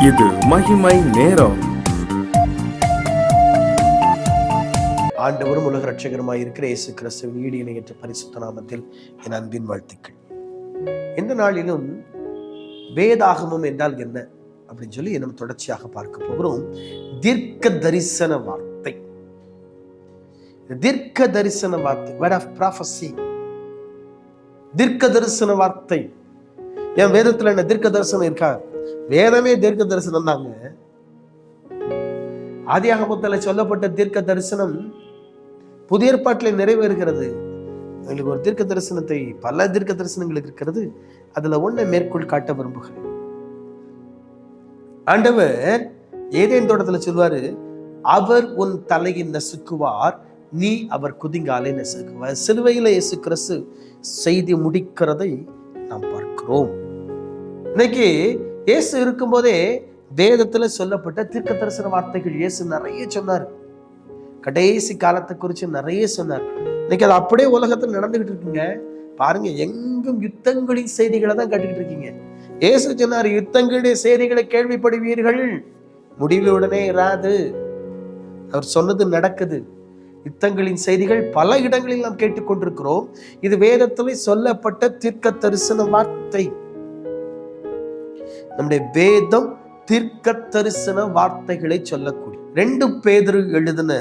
இது மகிமை நேரம். ஆண்டவரும் உலக ரட்சகருமாய் இருக்கிற இயேசு கிறிஸ்துவின் ஈடு இணையற்ற பரிசுத்த நாமத்தில் என் அன்பின் வாழ்த்துக்கள். இந்த நாளிலும் வேதாகமம் என்றால் என்ன அப்படின்னு சொல்லி நம்ம தொடர்ச்சியாக பார்க்க போகிறோம். தீர்க்க தரிசன வார்த்தை. தீர்க்க தரிசன வார்த்தை, வேர்ட் ஆஃப் ப்ராஃபஸி. தீர்க்க தரிசன வார்த்தை. என் வேதத்துல என்ன தீர்க்க தரிசனம் இருக்கா? வேதமே தீர்க்க தரிசனம் தாங்க. ஆதியாகமத்துல சொல்லப்பட்ட தீர்க்க தரிசனம் புதிய ஏற்பாட்டில் நிறைவேறுகிறது. எங்களுக்கு ஒரு தீர்க்க தரிசனத்தை, பல தீர்க்க தரிசனங்கள் இருக்கிறது. அதுல ஒன்றை மேற்கோள் காட்ட விரும்புகிறேன். ஆண்டவர் ஏதேன் தோட்டத்துல சொல்வாரு, அவர் உன் தலையை நசுக்குவார், நீ அவர் குதிங்காலை நசுக்குவார். சிலுவையில இயேசு கிறிஸ்து செய்தி முடிக்கிறதை நாம் பார்க்கிறோம். இன்னைக்கு இயேசு இருக்கும்போதே வேதத்துல சொல்லப்பட்ட தீர்க்க தரிசன வார்த்தைகள் இயேசு நிறைய சொன்னார். கடைசி காலத்தை குறித்து நிறைய சொன்னார். இன்னைக்கு அது அப்படியே உலகத்தில் நடந்துகிட்டு இருக்குங்க. பாருங்க, எங்கும் யுத்தங்களின் செய்திகளை தான் கேட்டுக்கிட்டு இருக்கீங்க. இயேசு சொன்னார், யுத்தங்களுடைய செய்திகளை கேள்விப்படுவீர்கள், முடிவு உடனே இராது. அவர் சொன்னது நடக்குது. யுத்தங்களின் செய்திகள் பல இடங்களில் நாம் கேட்டுக்கொண்டிருக்கிறோம். இது வேதத்திலே சொல்லப்பட்ட தீர்க்க தரிசன வார்த்தை. நம்முடைய வேதம் தீர்க்க தரிசன வார்த்தைகளை சொல்லக்கூடிய 2 பேதுரு எழுதின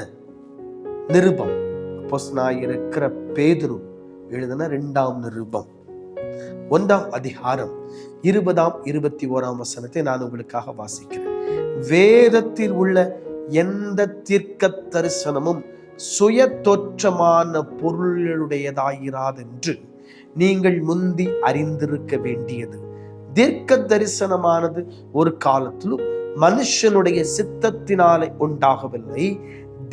நிருபம், அப்போஸ்தலனாகிய பேதுரு எழுதின 2ஆம் நிருபம் 1ஆம் அதிகாரம் 20ஆம் 21ஆம் வசனத்தை நான் உங்களுக்காக வாசிக்கிறேன். வேதத்தில் உள்ள எந்த தீர்க்க தரிசனமும் சுய தோற்றமான பொருளுடையதாயிராதென்று நீங்கள் முந்தி அறிந்திருக்க வேண்டியது. தீர்க்க தரிசனமானது ஒரு காலத்திலும் மனுஷனுடைய சித்தத்தினாலே உண்டாகவில்லை.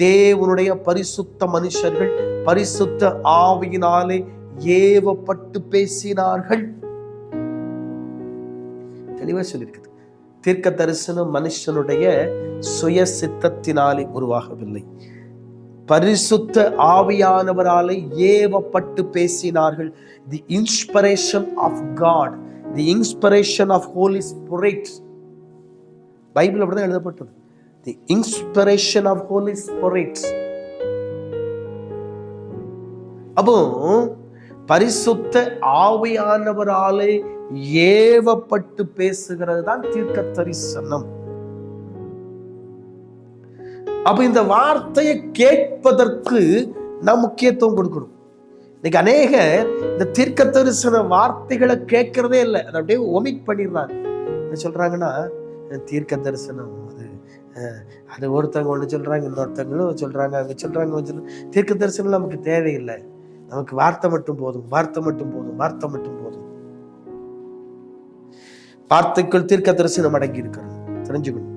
தேவனுடைய பரிசுத்த மனுஷர்கள் பரிசுத்த ஆவியினாலே ஏவப்பட்டு பேசினார்கள். தெளிவா சொல்லியிருக்குது. தீர்க்க தரிசனம் மனுஷனுடைய சுய சித்தத்தினாலே உருவாகவில்லை, பரிசுத்த ஆவியானவராலே ஏவப்பட்டு பேசினார்கள். The inspiration of God, the inspiration of Holy Spirit. Bible அப்படிதான் எழுதப்பட்டது. The inspiration of Holy Spirit. அப்போ பரிசுத்த ஆவியானவராலே ஏவப்பட்டு பேசுகிறது தான் தீர்க்க தரிசனம். அப்ப இந்த வார்த்தையை கேட்பதற்கு நாம் முக்கியத்துவம் கொடுக்கணும். இன்னைக்கு அநேகர் இந்த தீர்க்க தரிசன வார்த்தைகளை கேட்கறதே இல்லை, அதை அப்படியே ஒமிட் பண்ணிடுறாங்க. என்ன சொல்றாங்கன்னா, தீர்க்க தரிசனம் அது ஒருத்தவங்க ஒன்று சொல்றாங்க, இன்னொருத்தவங்களும் சொல்றாங்க, அங்க சொல்றாங்க. தீர்க்க தரிசனம் நமக்கு தேவையில்லை, நமக்கு வார்த்தை மட்டும் போதும், வார்த்தை மட்டும் போதும், வார்த்தை மட்டும் போதும். வார்த்தைக்குள் தீர்க்க தரிசனம் அடங்கி இருக்கிறது, தெரிஞ்சுக்கணும்.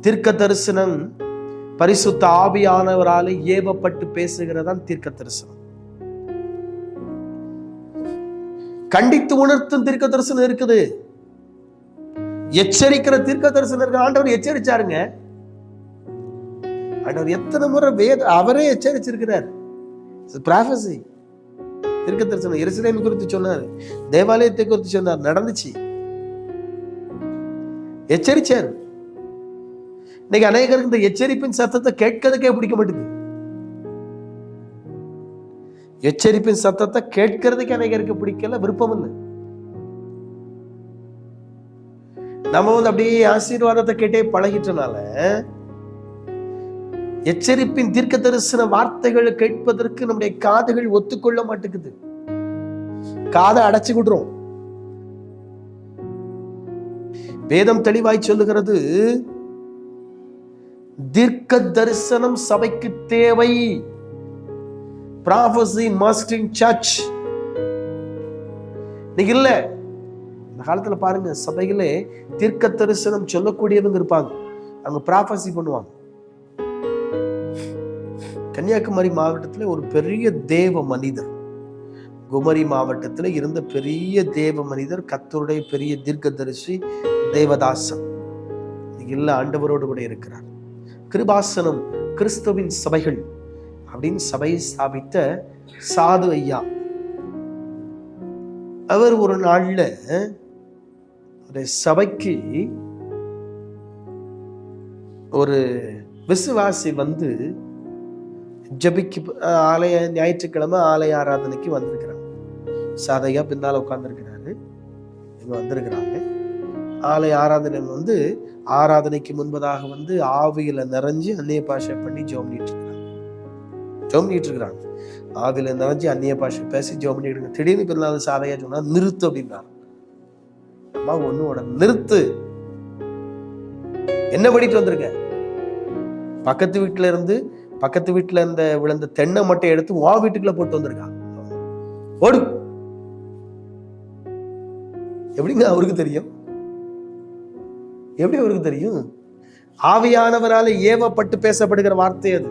தீர்க்க தரிசனம் பரிசுத்த ஆவியானவராலே ஏவப்பட்டு பேசுகிறதான் தீர்க்க தரிசனம். கண்டித்து உணர்த்தும் தீர்க்க தரிசனம் இருக்குது, எச்சரிக்கிற தீர்க்க தரிசனம் இருக்கு. ஆண்டவர் எச்சரிச்சாருங்க. ஆண்டவர் எத்தனை முறை அவரே எச்சரிச்சிருக்கிறார். ப்ராஃபஸி, தீர்க்க தரிசனம். எருசலேம் குறித்து சொன்னார், தேவாலயத்தை குறித்து சொன்னார், நடந்துச்சு, எச்சரிச்சார். இன்னைக்கு அநேகருக்கு இந்த எச்சரிப்பின் சத்தத்தை கேட்கறதுக்கே பிடிக்க மாட்டேங்குது. எச்சரிப்பின் சத்தத்தை கேட்கறதுக்கு அநேகருக்கு பிடிக்கல, விருப்பம் இல்லை. நம்ம அப்படியே ஆசீர்வாதத்தை கேட்டே பழகிட்டனால எச்சரிப்பின் தீர்க்க தரிசன வார்த்தைகளை கேட்பதற்கு நம்முடைய காதுகள் ஒத்துக்கொள்ள மாட்டேங்குது. காதை அடைச்சு விடுறோம். வேதம் தெளிவாய் சொல்லுகிறது, தீர்க்க தரிசனம் சபைக்கு தேவை. Prophecy must in church. நீங்க இல்ல, இந்த காலத்துல பாருங்க, சபைகளே தீர்க்க தரிசனம் சொல்லக்கூடியவங்க இருப்பாங்க, அவங்க ப்ராஃபஸி பண்ணுவாங்க. கன்னியாகுமரி மாவட்டத்துல ஒரு பெரிய தேவ மனிதர், குமரி மாவட்டத்துல இருந்த பெரிய தேவ மனிதர், கர்த்தருடைய பெரிய தீர்க்கதரிசி தேவதாசன் இல்ல, ஆண்டவரோடு கூட இருக்கிறார். கிருபாசனம் கிறிஸ்துவின் சபைகள் அப்படின்னு சபையை ஸ்தாபித்த சாது ஐயா, அவர் ஒரு நாள்ல ஒரு சபைக்கு ஒரு விசுவாசி வந்து ஜபிக்கு ஆலய ஞாயிற்றுக்கிழமை ஆலய ஆராதனைக்கு வந்திருக்கிறாங்க. சாதையா பின்னால உட்கார்ந்துருக்கிறாரு, இவங்க வந்திருக்கிறாங்க. ஆலய ஆராதனை வந்து ஆராதனைக்கு முன்பதாக வந்து ஆவியில நிறைஞ்சு அந்நிய பாஷை பண்ணி ஜெபம் பண்ணிட்டு இருக்கிறாங்க. ஆவியில நிறைஞ்சு அந்நிய பாஷை பேசி ஜெபம் பண்ணிட்டு இருக்காங்க. திடீர்னு பின்னால சாதையா சொன்னா நிறுத்து அப்படின்னாரு. அம்மா ஒண்ணு நிறுத்து, என்ன படிட்டு வந்திருக்க? பக்கத்து வீட்டுல இருந்த விழுந்த தென்னை மட்டை எடுத்து வா வீட்டுக்குள்ள போட்டு வந்திருக்காங்க. ஓடு. எப்படிங்க அவருக்கு தெரியும்? எப்படி அவருக்கு தெரியும்? ஆவியானவரால ஏவப்பட்டு பேசப்படுகிற வார்த்தை அது.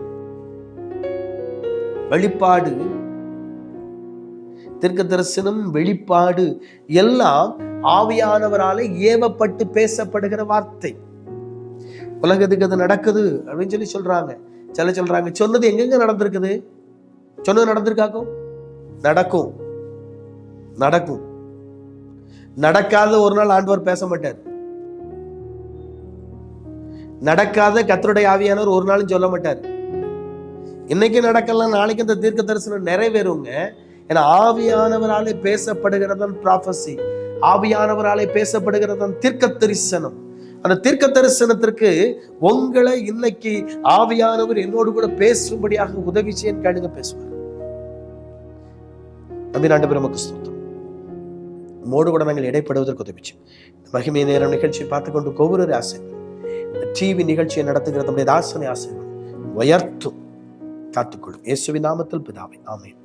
வெளிப்பாடு, தீர்க்க தரிசனம், வெளிப்பாடு எல்லாம் ஆவியானவரால ஏவப்பட்டு பேசப்படுகிற வார்த்தை. உலகத்துக்கு அது நடக்குது அப்படின்னு சொல்றாங்க. சில சொல்றாங்க சொன்னது எங்கெங்க நடந்திருக்குது? சொன்னது நடந்திருக்காக்கும்? நடக்கும். நடக்காத ஒரு நாள் ஆண்டவர் பேச மாட்டார். நடக்காத கர்த்தருடைய ஆவியானவர் ஒரு நாளும் சொல்ல மாட்டார். இன்னைக்கு நடக்கலாம், நாளைக்கு அந்த தீர்க்க தரிசனம் நிறைவேறுங்க. ஏன்னா ஆவியானவராலே பேசப்படுகிறதான் ப்ராபசி, ஆவியானவராலே பேசப்படுகிறதான் தீர்க்க தரிசனம். அந்த தீர்க்க தரிசனத்திற்கு உங்களை இன்னைக்கு ஆவியானவர் என்னோடு கூட பேசும்படியாக உதவி செய்ய கேளுங்க, பேசுவார். நம்பி ஆண்டவரே உமக்கு ஸ்தோத்திரம். உம்மோடு கூட நாங்கள் இடைப்படுவதற்கு உதவி செய்யும். மகிமை நேரம் நிகழ்ச்சியை பார்த்துக்கொண்டு ஒவ்வொரு ஆசைகள், டிவி நிகழ்ச்சியை நடத்துகிற நம்முடைய தாசனை ஆசைகள் உயர்த்தும், காத்துக்கொள்ளும். இயேசுவின் நாமத்தில் பிதாவே, ஆமென்.